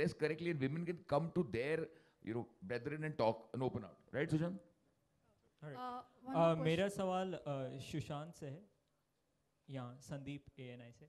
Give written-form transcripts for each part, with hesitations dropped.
dress correctly and women can come to their, brethren and talk and open out. Right, Sushant? मेरा सवाल सुशांत से है, यहाँ Sandeep ANI से।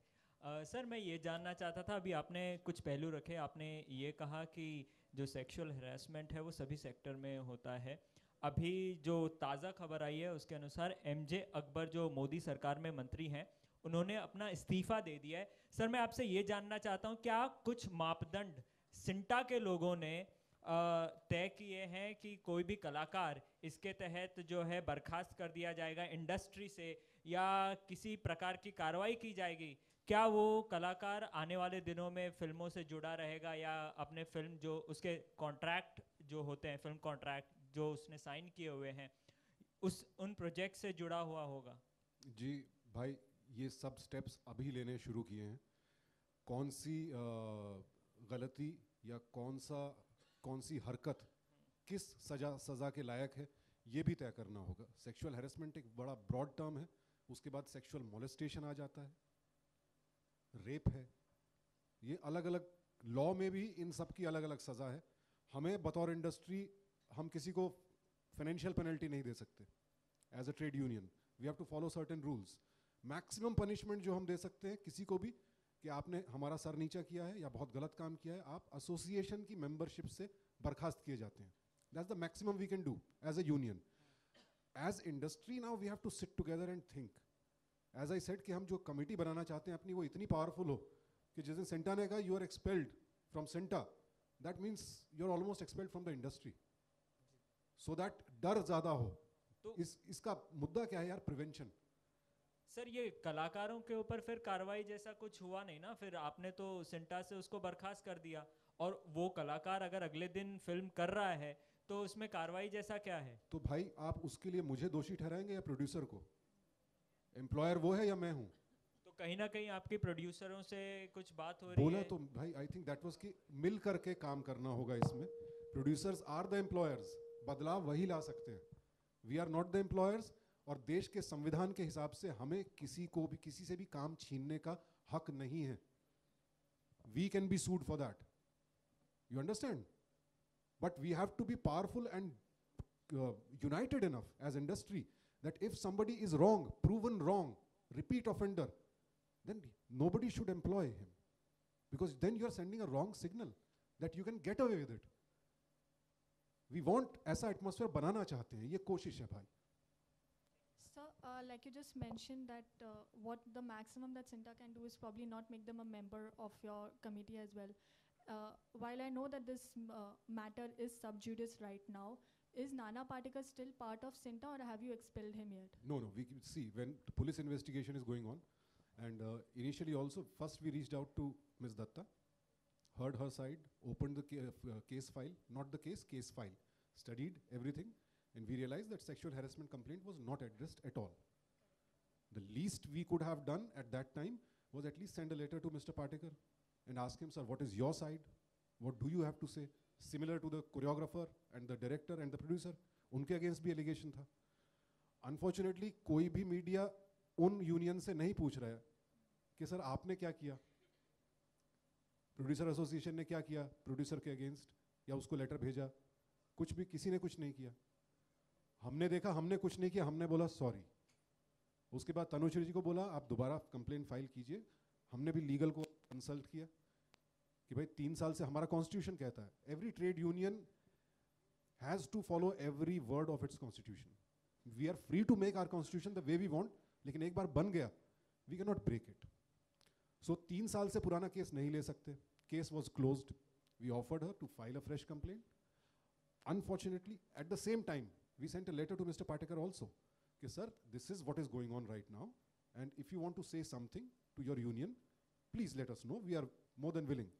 सर मैं ये जानना चाहता था, अभी आपने कुछ पहलू रखे, आपने ये कहा कि जो सेक्सुअल हरासमेंट है वो सभी सेक्टर में होता है। अभी जो ताज़ा खबर आई है उसके अनुसार MJ अकबर जो मोदी सरकार में मंत्री हैं, उन्होंने अपना इस्तीफ़ा दे दिया है। सर मैं आपसे ये जानना चाहता हूँ, क्या कुछ मापदंड सिंटा के लोगों ने तय किए हैं कि कोई भी कलाकार इसके तहत जो है बर्खास्त कर दिया जाएगा इंडस्ट्री से, या किसी प्रकार की कार्रवाई की जाएगी? क्या वो कलाकार आने वाले दिनों में फिल्मों से जुड़ा रहेगा, या अपने फिल्म जो उसके कॉन्ट्रैक्ट जो होते हैं, फिल्म कॉन्ट्रैक्ट जो उसने साइन किए हुए हैं, उन प्रोजेक्ट से जुड़ा हुआ होगा? जी भाई, ये सब स्टेप्स अभी लेने शुरू किए हैं। कौन सी गलती या कौन सी हरकत किस सज़ा के लायक है, ये भी तय करना होगा। सेक्सुअल हैरेसमेंट एक बड़ा ब्रॉड टर्म है, उसके बाद सेक्सुअल मोलेस्टेशन आ जाता है, रेप है, ये अलग अलग लॉ में भी इन सब की अलग अलग सज़ा है। हमें बतौर इंडस्ट्री हम किसी को फाइनेंशियल पेनल्टी नहीं दे सकते। As a trade union we have to follow certain rules. Maximum punishment जो हम दे सकते हैं किसी को भी कि आपने हमारा सर नीचा किया है या बहुत गलत काम किया है, आप एसोसिएशन की मेंबरशिप से बर्खास्त किए जाते हैं। That's the maximum we can do as a union. As industry now we have to sit together and think. As I said कि हम जो कमेटी बनाना चाहते हैं अपनी, वो इतनी पावरफुल हो कि जिस दिन सेंटा ने कहा you are expelled from CINTAA, that means you are almost expelled from the industry, so that डर ज़्यादा हो। तो इसका मुद्दा क्या है यार? प्रिवेंशन। सर ये कलाकारों के ऊपर फिर कार्रवाई जैसा कुछ हुआ नहीं ना? फिर आपने तो सेंटा से उसको बर्खास्त कर दिया, और वो कलाकार अगर अगले दिन फिल्म कर रहा है तो उसमें कार्रवाई जैसा क्या है? तो भाई आप उसके लिए मुझे दोषी ठहराएंगे या प्रोड्यूसर को? एम्प्लॉयर वो है या मैं हूं? तो कहीं ना कहीं आपके प्रोड्यूसरों से कुछ बात हो रही बोला है? तो भाई आई थिंक दैट वाज कि मिल करके काम करना होगा इसमें। प्रोड्यूसर्स आर द एम्प्लॉयर्स, बदलाव वही ला सकते हैं। We are not the employers. और देश के संविधान के हिसाब से हमें किसी से भी काम छीनने का हक नहीं है। We can be sued for that, you understand? But we have to be powerful and united enough as industry that if somebody is wrong, proven wrong, repeat offender, then nobody should employ him, because then you are sending a wrong signal that you can get away with it. We want ऐसा atmosphere बनाना चाहते हैं, ये कोशिश है भाई। Sir, like you just mentioned that what the maximum that Sinta can do is probably not make them a member of your committee as well. While I know that this matter is sub judice right now, is Nana Patekar still part of Sinta, or have you expelled him yet? No, we can see when the police investigation is going on, and initially also first we reached out to Ms. Datta, heard her side, opened the case file, not the case file, studied everything, and we realized that sexual harassment complaint was not addressed at all. The least we could have done at that time was at least send a letter to Mr. Patekar and ask him, sir, what is your side? What do you have to say? Similar to the choreographer and the director and the producer, उनके against भी allegation था। Unfortunately कोई भी media उन union से नहीं पूछ रहा है कि सर आपने क्या किया, प्रोड्यूसर एसोसिएशन ने क्या किया प्रोड्यूसर के अगेंस्ट, या उसको लेटर भेजा, कुछ भी किसी ने कुछ नहीं किया। हमने देखा हमने कुछ नहीं किया, हमने बोला सॉरी। उसके बाद तनुश्री जी को बोला आप दोबारा कंप्लेन फाइल कीजिए। हमने भी लीगल को कंसल्ट किया कि भाई 3 साल से हमारा कॉन्स्टिट्यूशन कहता है every trade union has to follow every word of its constitution. We are free to make our constitution the way we want, लेकिन एक बार बन गया we can not break it. So 3 साल से पुराना केस नहीं ले सकते। Case was closed. We offered her to file a fresh complaint. Unfortunately at the same time we sent a letter to mister Patekar also कि sir this is what is going on right now, and if you want to say something to your union please let us know, we are more than willing.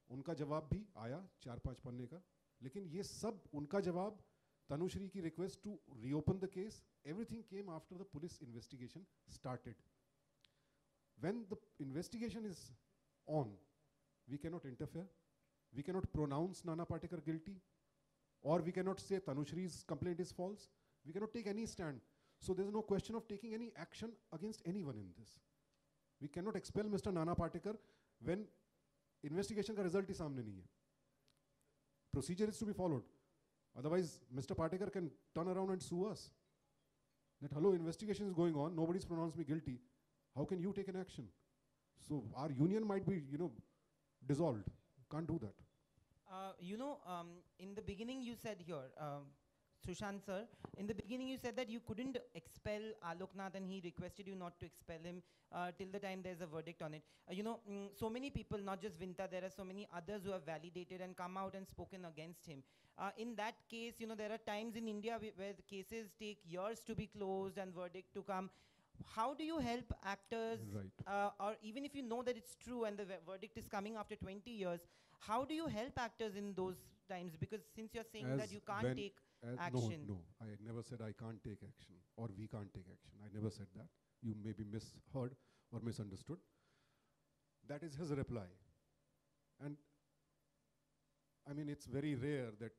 उनका जवाब भी आया 4-5 पन्ने का, लेकिन ये सब उनका जवाब, तनुश्री की request to reopen the case, everything came after the police investigation started. When the investigation is on, we cannot interfere, we cannot pronounce Nana Patekar guilty, or we cannot say Tanushri's complaint is false, we cannot take any stand. So there's no question of taking any action against anyone in this. We cannot expel Mr. Nana Patekar when investigation का result ही सामने नहीं है। procedure is to be followed. Otherwise, Mr. Patekar can turn around and sue us. That, hello, investigation is going on, nobody's pronounced me guilty. How can you take an action? So our union might be, dissolved. Can't do that. In the beginning you said here, Sushant sir, in the beginning you said that you couldn't expel Alok Nath and he requested you not to expel him till the time there's a verdict on it. So many people, not just Vinta, there are so many others who have validated and come out and spoken against him. In that case, there are times in India where the cases take years to be closed and verdict to come. How do you help actors, Right. or even if you know that it's true and the verdict is coming after 20 years, how do you help actors in those times? Because since you're saying that you can't take action. No, I never said I can't take action or we can't take action. I never said that. You may be misheard or misunderstood. That is his reply. And I mean, it's very rare that,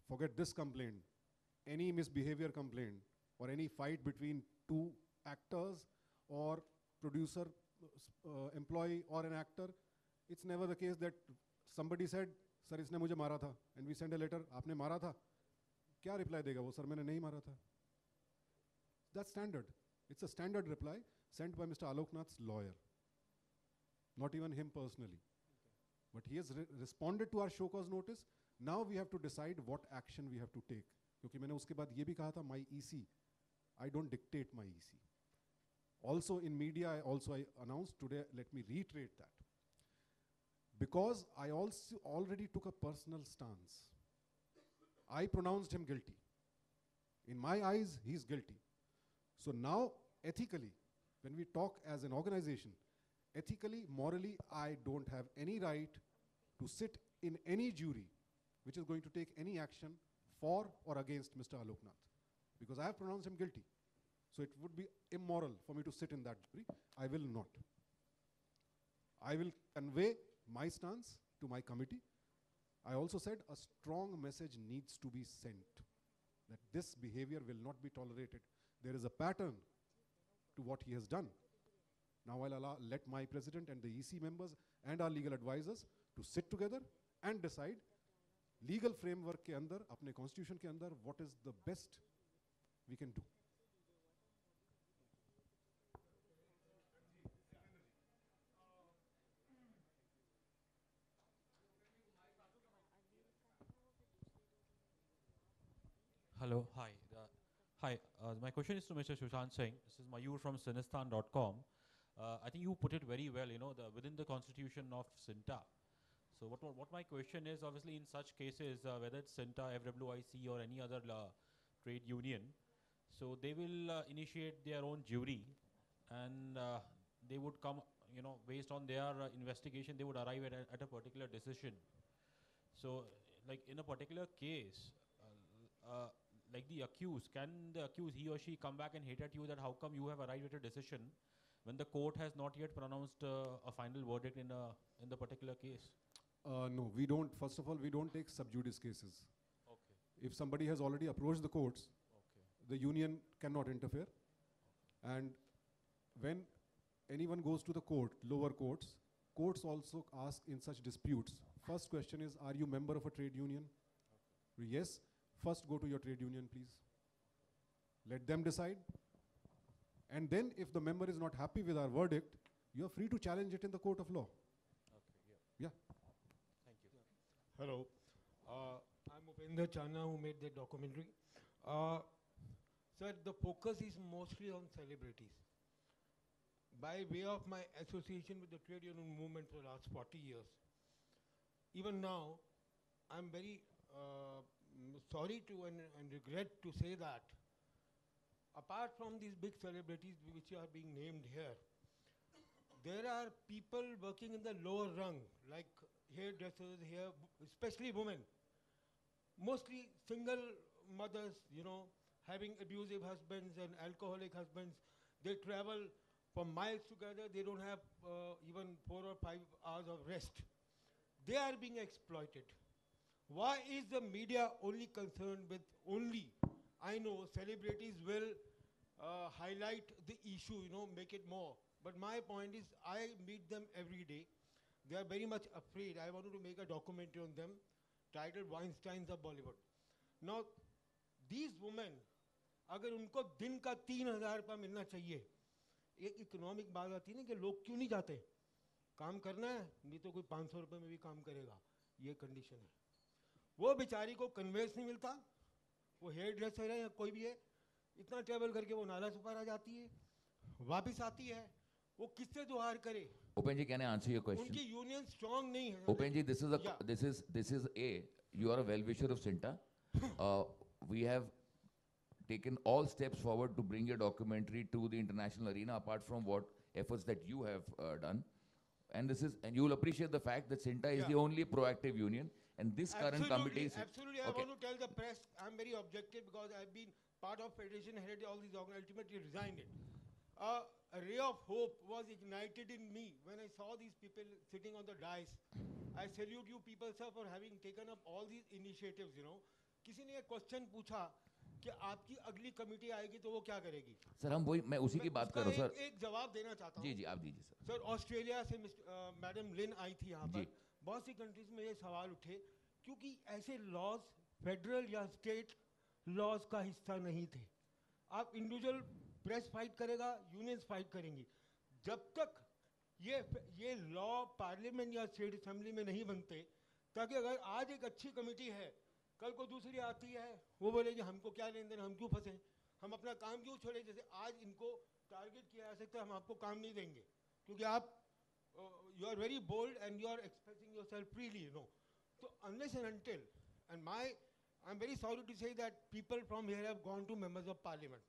forget this complaint, any misbehavior complaint or any fight between two actors or producer, employee or an actor, it's never the case that somebody said, sir, isne mujhe mara tha, and we send a letter, aapne mara tha. Kya reply dega wo, sir, maine nahi mara tha. That's standard. It's a standard reply sent by Mr. Alok Nath's lawyer. Not even him personally. But he has responded to our show cause notice. Now we have to decide what action we have to take. क्योंकि मैंने उसके बाद ये भी कहा था, my EC, I don't dictate my EC. Also in media, I announced today, let me reiterate that. Because I also already took a personal stance. I pronounced him guilty. In my eyes, he's guilty. So now, ethically, when we talk as an organization, ethically, morally, I don't have any right to sit in any jury which is going to take any action for or against Mr. Alok Nath. Because I have pronounced him guilty. So it would be immoral for me to sit in that jury. I will not. I will convey my stance to my committee. I also said a strong message needs to be sent that this behavior will not be tolerated. There is a pattern to what he has done. Now I'll let my president and the EC members and our legal advisors to sit together and decide legal framework ke andar, apne constitution ke andar, what is the best we can do. Hello, hi. My question is to Mr. Sushant Singh. This is Mayur from Sinistan.com. I think you put it very well, within the constitution of CINTA. So what my question is, obviously in such cases, whether it's CINTA, FWIC or any other trade union, so they will initiate their own jury and they would come, based on their investigation, they would arrive at a particular decision. So like in a particular case, like the accused, can the accused, he or she, come back and hate at you that how come you have arrived at a decision when the court has not yet pronounced a final verdict in the particular case? No, we don't. First of all, we don't take sub judice cases. Okay. If somebody has already approached the courts, Okay. the union cannot interfere. And when anyone goes to the court, lower courts, courts also ask in such disputes. First question is, are you member of a trade union? Okay. Yes. First go to your trade union, please. Let them decide. And then if the member is not happy with our verdict, you are free to challenge it in the court of law. Okay, Yeah. Thank you. Hello. I'm Upendra Chana, who made the documentary. Sir, the focus is mostly on celebrities. By way of my association with the trade union movement for the last 40 years, even now, I'm very sorry to and regret to say that apart from these big celebrities which are being named here, there are people working in the lower rung, like hairdressers here, especially women, mostly single mothers, having abusive husbands and alcoholic husbands. They travel for miles together. They don't have even 4 or 5 hours of rest. They are being exploited. Why is the media only concerned with I know celebrities will highlight the issue, make it more. But my point is, I meet them every day. They are very much afraid. I wanted to make a documentary on them titled Weinsteins of Bollywood. Now, these women, अगर उनको दिन का 3,000 रुपया मिलना चाहिए, एक economic बात आती है ना कि लोग क्यों नहीं जाते, काम करना है, नहीं तो कोई 500 रुपये में भी काम करेगा, ये कंडीशन है. वो बेचारी को कन्वेंस नहीं मिलता, वो हेयर ड्रेसर है या कोई भी है, इतना ट्रैवल करके वो नाला सुपारा जाती है, वापस आती है, वो किससे दुहार करे. Upenji, can I answer your question? उनकी यूनियन स्ट्रांग नहीं है. Upenji, this is a Yeah. this is a you are a well-wisher of Sinta. We have taken all steps forward to bring your documentary to the international arena, apart from what efforts that you have done. And this is, and you will appreciate the fact that Sinta is Yeah. the only proactive union, and this current committee is Absolutely, I okay. want to tell the press I'm very objective because I've been part of federation, headed all these organizations, ultimately resigned it. A ray of hope was ignited in me when I saw these people sitting on the dais. I salute you people, sir, for having taken up all these initiatives, you know. किसी ने एक question पूछा कि आपकी अगली committee आएगी तो वो क्या करेगी. सर हम वही मैं उसी की बात कर रहा हूँ सर. एक जवाब देना चाहता हूँ. जी जी आप दीजिए सर. सर ऑस्ट्रेलिया से मैडम लिन आई थी यहाँ जी. पर. बहुत सी कंट्रीज में ये सवाल उठे क्योंकि ऐसे लॉज फेडरल या स्टेट लॉज का हिस्सा नहीं थे. आप इंडिविजुअल प्रेस फाइट करेगा, यूनियंस फाइट करेंगी. जब तक ये लॉ पार्लियामेंट या स्टेट असेंबली में नहीं बनते, ताकि अगर आज एक अच्छी कमेटी है, कल को दूसरी आती है, वो बोले कि हमको क्या लेन देन, हम क्यों फंसे, हम अपना काम क्यों छोड़े. जैसे आज इनको टारगेट किया जा सकता है, हम आपको काम नहीं देंगे क्योंकि आप you are very bold and you are expressing yourself freely, you know. So unless and until, and I'm very sorry to say that people from here have gone to members of parliament.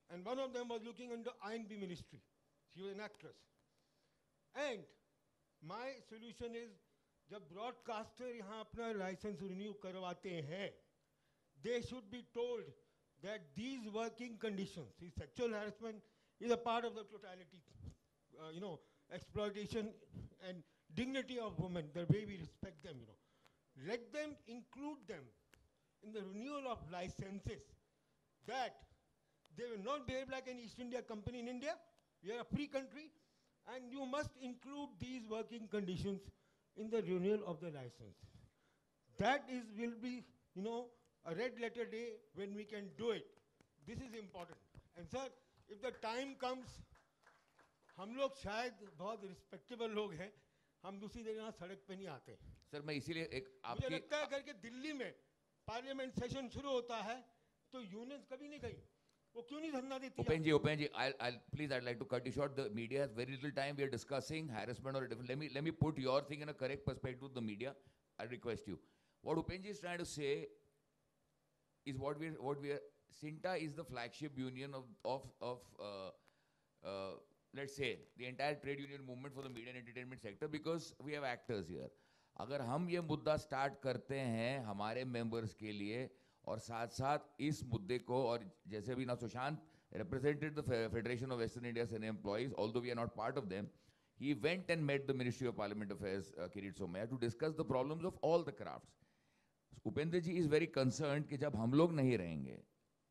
And one of them was looking under INB ministry. She was an actress. And my solution is, जब broadcaster यहाँ अपना license renew करवाते हैं, they should be told that these working conditions, see, sexual harassment is a part of the totality, you know, exploitation and dignity of women, the way we respect them, you know. Let them include them in the renewal of licenses, that they will not behave like an East India company in India. We are a free country, and you must include these working conditions in the renewal of the license. That will be, you know, a red letter day when we can do it. This is important. And sir, if the time comes, हम लोग शायद बहुत respectable लोग हैं, हम दूसरी जगह सड़क पे नहीं आते. सर मैं इसीलिए एक मुझे आपकी लगता है अगर कि दिल्ली में पार्लियामेंट सेशन शुरू होता है तो यूनियंस कभी नहीं गई, वो क्यों नहीं धरना देती. Upen ji, I'd like to cut you short. The media has very little time. We are discussing harassment or a different. Let me put your thing in a correct perspective to the media. I request you. What Upen ji is trying to say is what we are. Sinta is the flagship union of let's say the entire trade union movement for the media and entertainment sector, because we have actors here. अगर हम ये मुद्दा start करते हैं हमारे members के लिए, और साथ साथ इस मुद्दे को, और जैसे अभी ना Sushant represented the Federation of Western India Cine employees, although we are not part of them, he went and met the Ministry of Parliament Affairs, Kirit Somaiya, to discuss the problems of all the crafts. Upendra ji is very concerned कि जब हम लोग नहीं रहेंगे,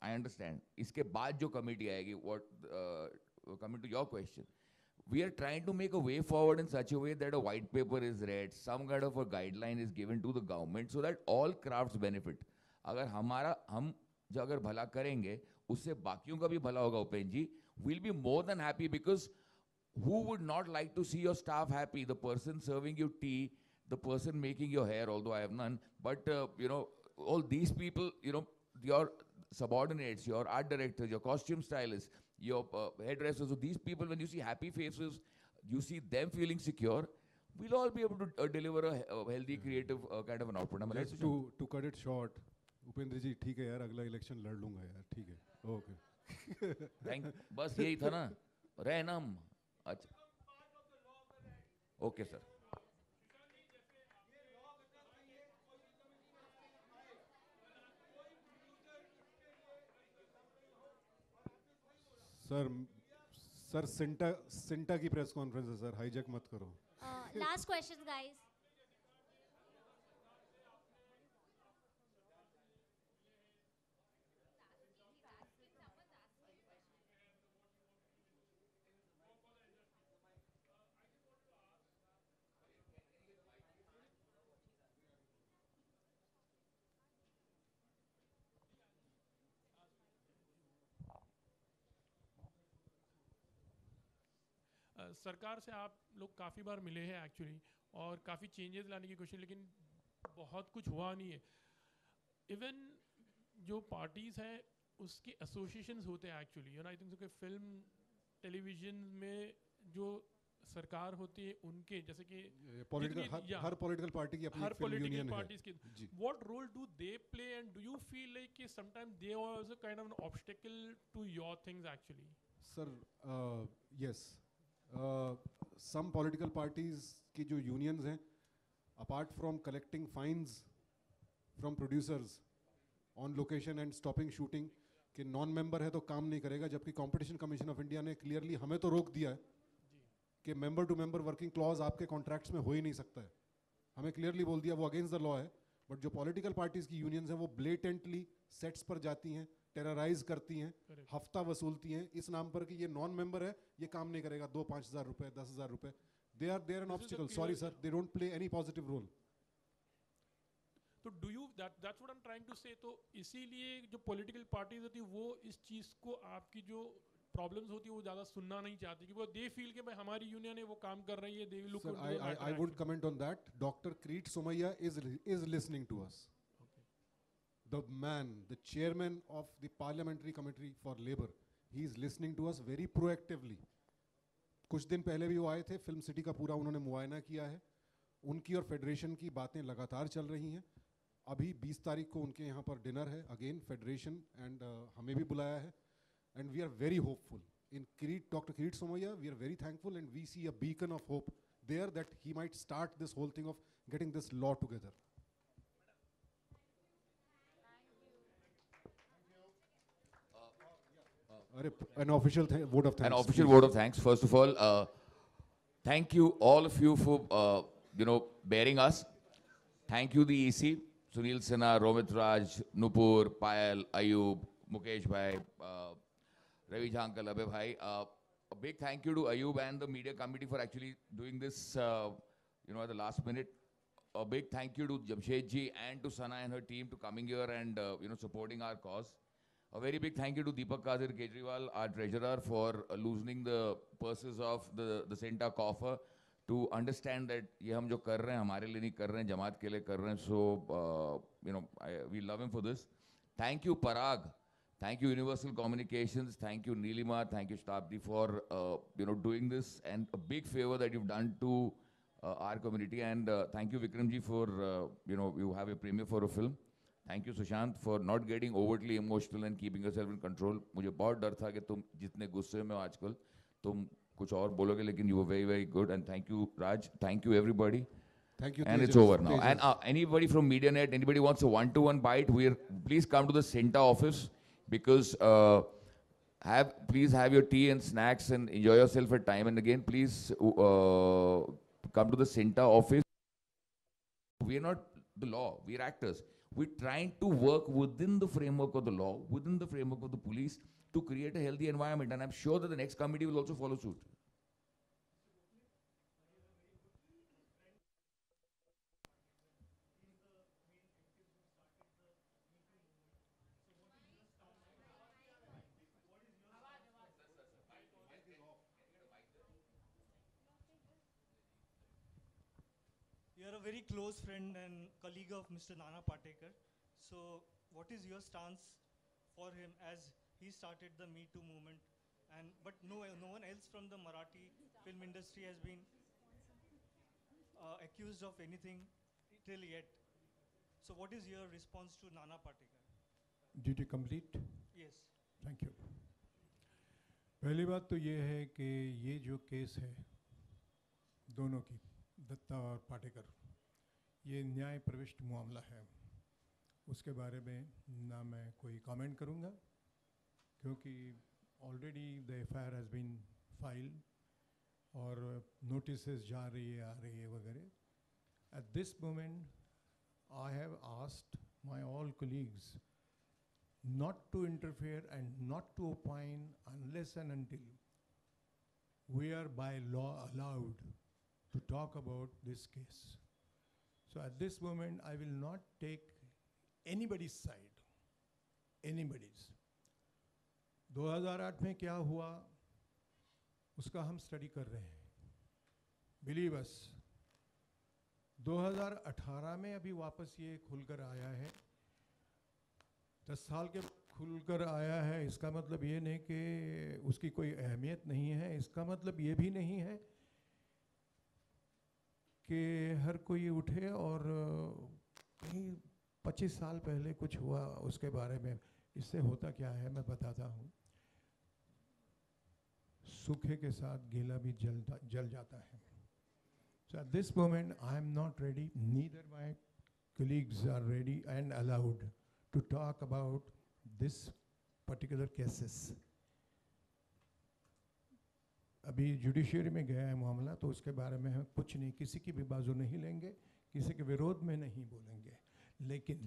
I understand, इसके बाद जो committee आएगी, what coming to your question, we are trying to make a way forward in such a way that a white paper is read, some kind of a guideline is given to the government so that all crafts benefit. अगर हम जो अगर भला करेंगे उससे बाकियों का भी भला होगा उपेन जी. We'll be more than happy, because who would not like to see your staff happy? The person serving you tea, the person making your hair, although I have none, but you know, all these people, you know, your subordinates, your art directors, your costume stylists, your hairdressers, so these people, when you see happy faces, you see them feeling secure, we'll all be able to deliver a healthy, creative kind of an output. Just to cut it short, Upendra जी ठीक है यार, अगला election लड़ लूंगा यार, ठीक है, okay. Thank, बस यही था ना, रहे ना हम. अच्छा, ओके सर. सर सिंटा की प्रेस कॉन्फ्रेंस है सर, हाईजैक मत करो. Last question, guys. सरकार से आप लोग काफ़ी बार मिले हैं एक्चुअली, और काफ़ी चेंजेस लाने की कोशिश, लेकिन बहुत कुछ हुआ नहीं है. इवन जो पार्टीज़ हैं उसके एसोसिएशंस होते हैं एक्चुअली, आई थिंक कि फिल्म टेलीविजन में जो सरकार होती है उनके, जैसे कि पॉलिटिकल हर पॉलिटिकल पार्टी की अपनी हर फिल्म पॉलिटिकल यूनियन है. पार्टीज की, जी. what role do they play, and do you feel like कि sometimes they are also kind of an obstacle to your things actually? Sir, yes. Some political parties की जो unions हैं, apart from collecting fines from producers on location and stopping shooting, कि non-member है तो काम नहीं करेगा, जबकि Competition Commission of India ने clearly हमें तो रोक दिया है कि member to member working clause आपके contracts में हो ही नहीं सकता है. हमें clearly बोल दिया वो against the law है. But जो political parties की unions हैं वो blatantly sets पर जाती हैं, टेरराइज करती हैं, हफ्ता वसूलती हैं इस नाम पर कि ये नॉन मेंबर है, ये काम नहीं करेगा, 2-5 हज़ार रुपए, 10 हज़ार रुपए. They are an obstacle. Sorry sir, they don't play any positive role. तो do you that's what I am trying to say. तो इसीलिए जो पॉलिटिकल पार्टीज होती है वो इस चीज़ को, आपकी जो प्रॉब्लम्स होती है वो ज़्यादा सुनना नहीं चाहती, कि वो दे फील कि भाई हमारी यूनियन है वो काम कर रही है, they look. Sir, I would comment on that. Dr. Kirit Somaiya is listening to us. The man, the chairman of the Parliamentary Committee for Labour, he is listening to us very proactively. कुछ दिन पहले भी वो आए थे, film city का पूरा उन्होंने मुआयना किया है. उनकी और फेडरेशन की बातें लगातार चल रही हैं. अभी 20 तारीख को उनके यहाँ पर डिनर है, अगेन फेडरेशन एंड हमें भी बुलाया है. And we are very hopeful in Dr. Kirit Somaiya. We are very thankful and we see a beacon of hope there that he might start this whole thing of getting this law together. An official vote of thanks. An official vote of thanks. First of all, thank you all of you for bearing us. Thank you the EC, Sunil Sinha, Romit Raj, Nupur, Payal, Ayub, Mukesh Bhai, Ravi Jhankal, Abhay Bhai. A big thank you to Ayub and the media committee for actually doing this, at the last minute. A big thank you to Jamshed ji and to Sana and her team to coming here and supporting our cause. A very big thank you to Deepak Kazir Kejriwal, our treasurer, for loosening the purses of the Senta coffer to understand that ये हम जो कर रहे हैं हमारे लिए नहीं कर रहे हैं, जमात के लिए कर रहे हैं. So we love him for this. Thank you Parag, thank you Universal Communications, thank you Neelima, thank you Shtabdi for doing this, and a big favor that you've done to our community. And thank you Vikramji for you have a premiere for a film. Thank you Sushant for not getting overtly emotional and keeping yourself in control. मुझे बहुत डर था कि तुम जितने गुस्से में हो आजकल तुम कुछ और बोलोगे, लेकिन you were very very good. And thank you Raj, thank you everybody. Thank you. And Tejas, it's over now. Tejas. And anybody from MediaNet, anybody wants a one-to-one bite, please come to the Senta office, because please have your tea and snacks and enjoy yourself at time. And again, please come to the Senta office. We are not the law, we are actors. We're trying to work within the framework of the law, within the framework of the police, to create a healthy environment. And I'm sure that the next committee will also follow suit. You are a very close friend and colleague of Mr. Nana Patekar. So what is your stance for him as he started the Me Too movement? But no one else from the Marathi film industry has been accused of anything till yet. So what is your response to Nana Patekar? Did you complete? Yes. Thank you. पहली बात तो ये है कि ये जो case है दोनों की, दत्ता और पाटेकर, ये न्याय प्रविष्ट मामला है. उसके बारे में ना मैं कोई कमेंट करूँगा, क्योंकि already the FIR has been filed और नोटिसेस जा रही है, आ रही है वगैरह. At this moment I have asked my all colleagues not to interfere and not to opine unless and until we are by law allowed to talk about this case. So at this moment, I will not take anybody's side, anybody's. 2008 में क्या हुआ उसका हम study कर रहे हैं. Believe us 2018 में अभी वापस ये खुलकर आया है, 10 साल के खुलकर आया है। इसका मतलब ये नहीं कि उसकी कोई अहमियत नहीं है, इसका मतलब ये भी नहीं है कि हर कोई उठे और कहीं 25 साल पहले कुछ हुआ उसके बारे में। इससे होता क्या है मैं बताता हूँ। सूखे के साथ गीला भी जल जाता है। So at this moment I am not ready, neither my colleagues are ready and allowed to talk about this particular cases. अभी जुडिशरी में गया है मामला, तो उसके बारे में हम कुछ नहीं, किसी की भी बाजू नहीं लेंगे, किसी के विरोध में नहीं बोलेंगे। लेकिन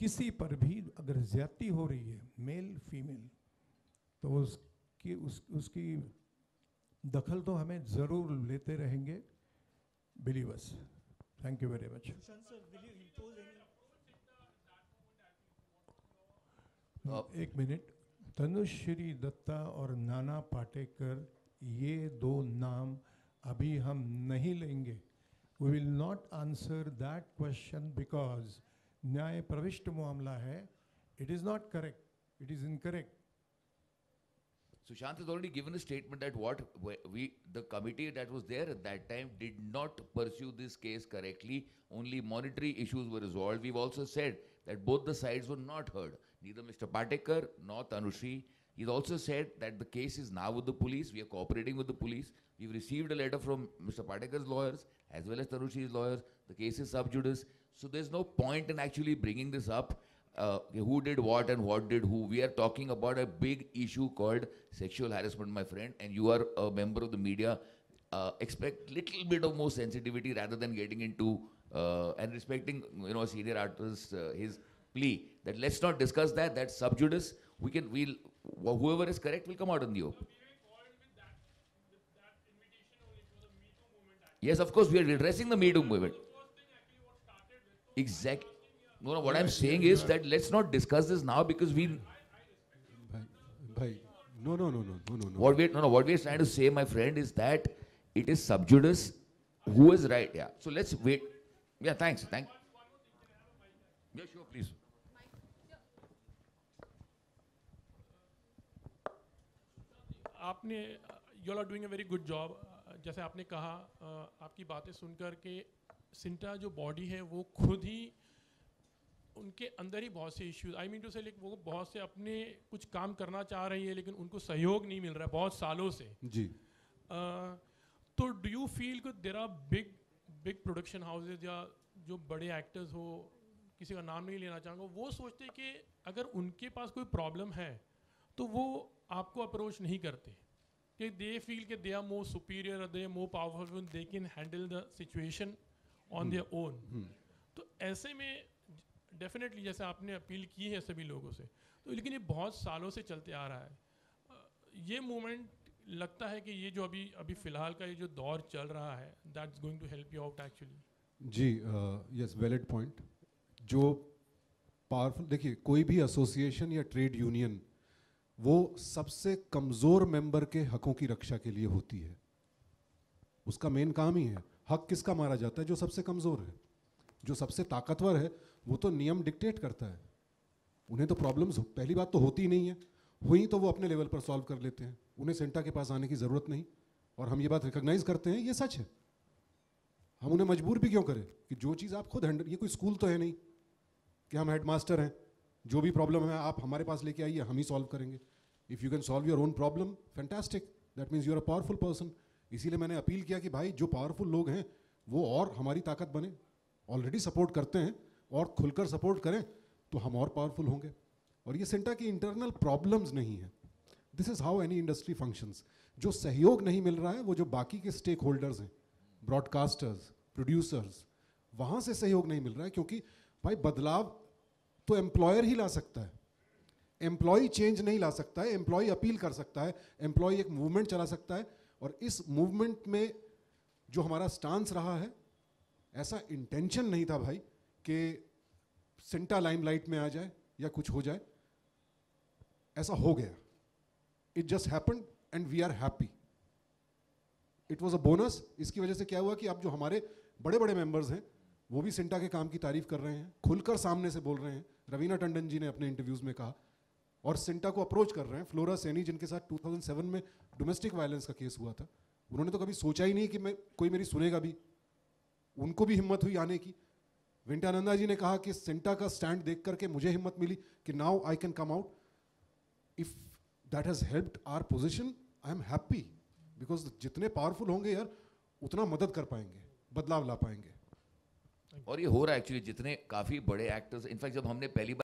किसी पर भी अगर ज्यादती हो रही है मेल फीमेल, तो उसकी दखल तो हमें ज़रूर लेते रहेंगे। Believe us. Thank you very much. Sushant sir, will you impose any? एक मिनट, तनुश्री दत्ता और नाना पाटेकर, ये दो नाम अभी हम नहीं लेंगे। We will not answer that question because न्याय प्रविष्ट मामला है। It is not correct. It is incorrect. Sushant has already given a statement that the committee that was there at that time did not pursue this case correctly. Only monetary issues were resolved. We've also said that both the sides were not heard. Neither Mr. Patekar nor Tanushri. He's also said that the case is now with the police. We are cooperating with the police. We've received a letter from Mr. Patekar's lawyers as well as Tanushri's lawyers. The case is sub judice. So there's no point in actually bringing this up. Who did what and what did who. We are talking about a big issue called sexual harassment, my friend, and you are a member of the media. Expect little bit of more sensitivity rather than getting into and respecting, a senior artist, his plea that let's not discuss that. That's sub judice. Whoever is correct will come out in the open. Yes, of course, we are addressing the Me Too movement. Exactly. No, what I'm saying is that let's not discuss this now because we. No. What we're trying to say, my friend, is that it is sub judice. Who is right? Yeah. So let's wait. Yeah, thanks. Yeah, sure, please. You all are doing a very good job. जैसे आपने कहा, आपकी बातें सुनकर के सिंटा जो body है वो खुद ही उनके अंदर ही बहुत से इश्यूज, आई मीन टू से, वो बहुत से अपने कुछ काम करना चाह रही है लेकिन उनको सहयोग नहीं मिल रहा है बहुत सालों से जी। तो डू यू फील कि there are big production houses या जो बड़े एक्टर्स हो, किसी का नाम नहीं लेना चाहूँगा, वो सोचते हैं कि अगर उनके पास कोई प्रॉब्लम है तो वो आपको अप्रोच नहीं करते, कि दे फील कि they are more superior, they are more powerful, they can handle the situation on their own. तो ऐसे में डेफिनेटली जैसे आपने अपील की है सभी लोगों से, तो लेकिन ये बहुत सालों से चलते आ रहा है। ये मूवमेंट लगता है कि ये जो अभी फिलहाल का ये जो दौर चल रहा है, that's going to help you out actually. जी, यस, वैलिड पॉइंट। जो पावरफुल, देखिए, कोई भी एसोसिएशन या ट्रेड यूनियन वो सबसे कमज़ोर मेंबर के हकों की रक्षा के लिए होती है। उसका मेन काम ही है। हक किसका मारा जाता है? जो सबसे कमज़ोर है। जो सबसे ताकतवर है वो तो नियम डिक्टेट करता है। उन्हें तो प्रॉब्लम्स पहली बात तो होती ही नहीं है, हुई तो वो अपने लेवल पर सॉल्व कर लेते हैं, उन्हें सेंटा के पास आने की ज़रूरत नहीं। और हम ये बात रिकॉग्नाइज करते हैं, ये सच है। हम उन्हें मजबूर भी क्यों करें कि जो चीज़ आप खुद हैंडल, ये कोई स्कूल तो है नहीं कि हम हेड मास्टर हैं, जो भी प्रॉब्लम है आप हमारे पास लेके आइए, हम ही सॉल्व करेंगे। If you can solve your own problem, fantastic, that means you are a powerful person. इसीलिए मैंने अपील किया कि भाई जो पावरफुल लोग हैं वो और हमारी ताकत बने, ऑलरेडी सपोर्ट करते हैं और खुलकर सपोर्ट करें तो हम और पावरफुल होंगे। और ये सेंटा की इंटरनल प्रॉब्लम्स नहीं है, this is how any industry functions. जो सहयोग नहीं मिल रहा है वो जो बाकी के स्टेक होल्डर्स हैं, ब्रॉडकास्टर्स, प्रोड्यूसर्स, वहाँ से सहयोग नहीं मिल रहा है। क्योंकि भाई बदलाव तो एम्प्लॉयर ही ला सकता है, एम्प्लॉय चेंज नहीं ला सकता है। एम्प्लॉय अपील कर सकता है, एम्प्लॉय एक मूवमेंट चला सकता है। और इस मूवमेंट में जो हमारा स्टांस रहा है, ऐसा इंटेंशन नहीं था भाई कि सेंटा लाइमलाइट में आ जाए या कुछ हो जाए। ऐसा हो गया, it just happened and we are happy. It was a bonus. इसकी वजह से क्या हुआ कि अब जो हमारे बड़े बड़े मेंबर्स हैं वो भी सिंटा के काम की तारीफ कर रहे हैं, खुलकर सामने से बोल रहे हैं. रवीना टंडन जी ने अपने इंटरव्यूज में कहा, और सिंटा को अप्रोच कर रहे हैं. फ्लोरा सैनी जिनके साथ 2007 में डोमेस्टिक वायलेंस का केस हुआ था, उन्होंने तो कभी सोचा ही नहीं कि कोई मेरी सुनेगा भी. उनको भी हिम्मत हुई आने की. विंटानंदा जी ने कहा कि सिंटा का स्टैंड देख करके मुझे हिम्मत मिली कि now I can come out. If that has helped our position, I am happy, because जितने पावरफुल होंगे यार उतना मदद कर पाएंगे, बदलाव ला पाएंगे. और ये हो रहा है एक्चुअली. जितने काफी बड़े एक्टर्स, इनफैक्ट जब हमने पहली बार